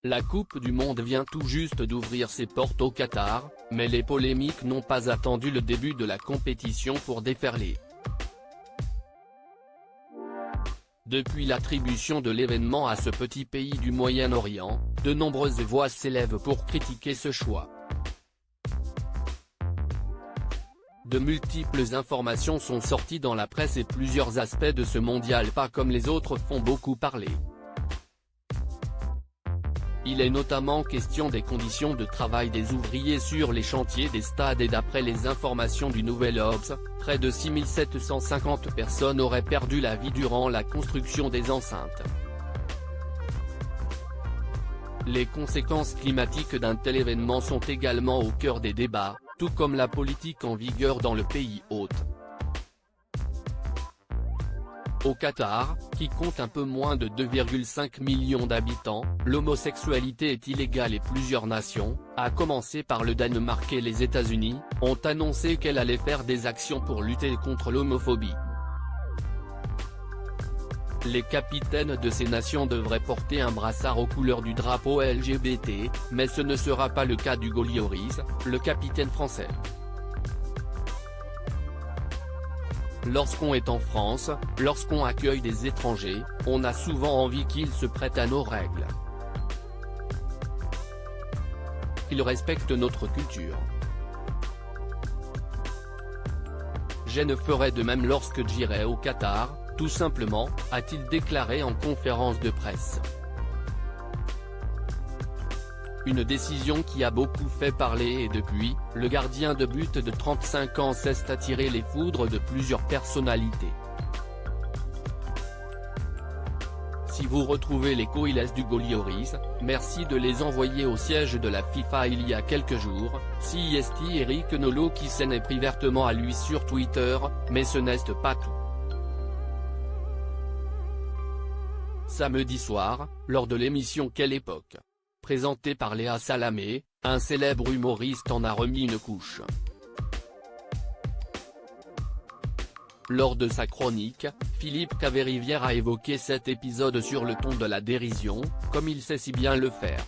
La Coupe du Monde vient tout juste d'ouvrir ses portes au Qatar, mais les polémiques n'ont pas attendu le début de la compétition pour déferler. Depuis l'attribution de l'événement à ce petit pays du Moyen-Orient, de nombreuses voix s'élèvent pour critiquer ce choix. De multiples informations sont sorties dans la presse et plusieurs aspects de ce mondial pas comme les autres font beaucoup parler. Il est notamment question des conditions de travail des ouvriers sur les chantiers des stades et d'après les informations du Nouvel Obs, près de 6750 personnes auraient perdu la vie durant la construction des enceintes. Les conséquences climatiques d'un tel événement sont également au cœur des débats, tout comme la politique en vigueur dans le pays hôte. Au Qatar, qui compte un peu moins de 2,5 millions d'habitants, l'homosexualité est illégale et plusieurs nations, à commencer par le Danemark et les États-Unis, ont annoncé qu'elles allaient faire des actions pour lutter contre l'homophobie. Les capitaines de ces nations devraient porter un brassard aux couleurs du drapeau LGBT, mais ce ne sera pas le cas d'Hugo Lloris, le capitaine français. Lorsqu'on est en France, lorsqu'on accueille des étrangers, on a souvent envie qu'ils se prêtent à nos règles. Qu'ils respectent notre culture. Je ne ferai de même lorsque j'irai au Qatar, tout simplement, a-t-il déclaré en conférence de presse. Une décision qui a beaucoup fait parler et depuis, le gardien de but de 35 ans cesse d'attirer les foudres de plusieurs personnalités. Si vous retrouvez les coïles d'Hugo Lloris, merci de les envoyer au siège de la FIFA il y a quelques jours, CIST Eric Nolot qui s'en est pris vertement à lui sur Twitter, mais ce n'est pas tout. Samedi soir, lors de l'émission Quelle époque ? Présentée par Léa Salamé, un célèbre humoriste en a remis une couche. Lors de sa chronique, Philippe Caverivière a évoqué cet épisode sur le ton de la dérision, comme il sait si bien le faire.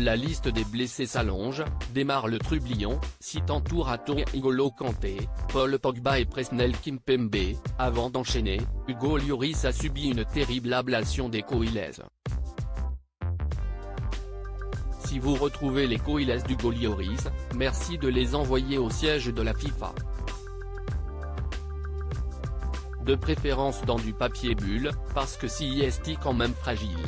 La liste des blessés s'allonge, démarre le trublion, citant tour à tour N'Golo Kanté, Paul Pogba et Presnel Kimpembe, avant d'enchaîner, Hugo Lloris a subi une terrible ablation des coïles. Si vous retrouvez les coïles d'Hugo Lloris, merci de les envoyer au siège de la FIFA. De préférence dans du papier bulle, parce que CIST quand même fragile.